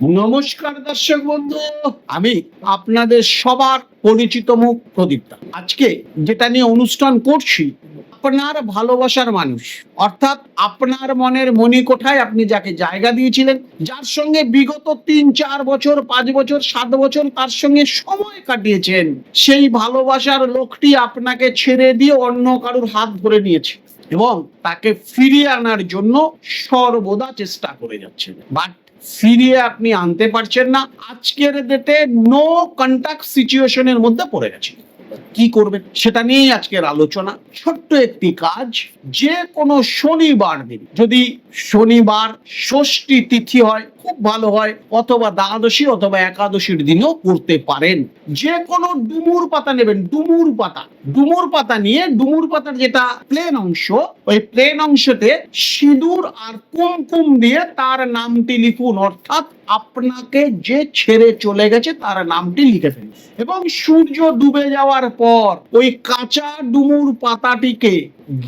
নমস্কার দর্শক বন্ধু, আমি আপনাদের সবার পরিচিত মুখ প্রদীপ্তা। আজকে যেটা নিয়ে অনুষ্ঠান করছি, আপনার ভালোবাসার মানুষ, অর্থাৎ আপনার মনের মণিকোঠায় আপনি যাকে জায়গা দিয়েছিলেন, যার সঙ্গে বিগত ৩-৪ বছর ৫ বছর ৭ বছর তার সঙ্গে সময় কাটিয়েছেন, সেই ভালোবাসার লোকটি আপনাকে ছেড়ে দিয়ে অন্য কারুর হাত ধরে নিয়েছে এবং তাকে ফিরিয়ে আনার জন্য সর্বদা চেষ্টা করে যাচ্ছেন, বাট ফিরিয়ে আপনি আনতে পারছেন না। আজকের ডেটে নো কন্টাক্ট সিচুয়েশনের মধ্যে পড়ে গেছে। কি করবেন সেটা নিয়েই আজকের আলোচনা। ছোট্ট একটি কাজ, যে কোনো শনিবার দিন, যদি শনিবার ষষ্ঠী তিথি হয় খুব ভালো হয়, অথবা দ্বাদশী অথবা একাদশীর দিনও করতে পারেন। যে কোনো ডুমুর পাতা নেবেন, ডুমুর পাতা নিয়ে ডুমুর পাতার যেটা প্লেন অংশ, ওই প্লেন অংশতে সিঁদুর আর কুমকুম দিয়ে তার নামটি লিখুন, অর্থাৎ আপনাকে যে ছেড়ে চলে গেছে তার নামটি লিখে ফেলুন এবং সূর্য ডুবে যাওয়ার পর ওই কাঁচা ডুমুর পাতাটিকে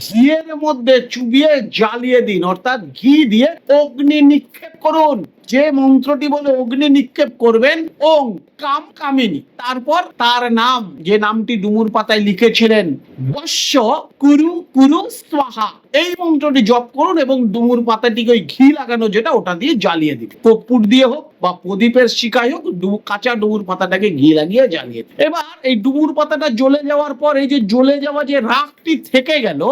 ঘিয়ের মধ্যে চুবিয়ে জ্বালিয়ে দিন, অর্থাৎ ঘি দিয়ে অগ্নি নিক্ষেপ করুন। যে মন্ত্রটি বলে অগ্নি নিক্ষেপ করবেন, ওং কাম কামিনী, তারপর তার নাম, যে নামটি ডুমুর পাতায় লিখেছিলেন, বস্য কুরু কুরু স্বাহা, এই মন্ত্রটি জপ করুন এবং ডুমুর পাতাটিকে ওই ঘি লাগানো যেটা ওটা দিয়ে জ্বালিয়ে দিন। কর্পূর দিয়ে হোক বা প্রদীপের শিকায় হোক, কাঁচা ডুমুর পাতাটাকে ঘি লাগিয়ে জ্বালিয়ে দিন। এবার এই ডুমুর পাতাটা জ্বলে যাওয়ার পর এই যে জ্বলে যাওয়া যে রাখটি থেকে গেল,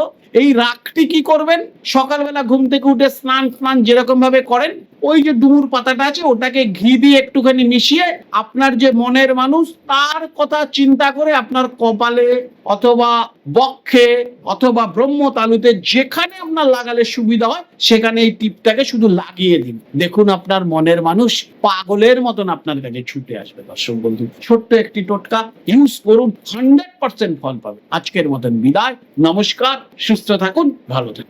এই রাখটি কি করবেন, সকালবেলা ঘুম থেকে উঠে স্নান যেরকম ভাবে করেন, ওই যে ডুমুর পাতাটা আছে ওটাকে ঘি দিয়ে একটুখানি মিশিয়ে আপনার যে মনের মানুষ তার কথা চিন্তা করে আপনার কপালে অথবা বক্ষে অথবা ব্রহ্মতালুতে যেখানে আপনার লাগালে সুবিধা হয় সেখানে এই টিপটাকে শুধু লাগিয়ে দিন। দেখুন আপনার মনের মানুষ পাগলের মতন আপনার কাছে ছুটে আসবে। দর্শক বন্ধু, ছোট্ট একটি টোটকা ইউজ করুন, 100% ফল পাবে। আজকের মতন বিদায়, নমস্কার, সুস্থ থাকুন, ভালো থাকুন।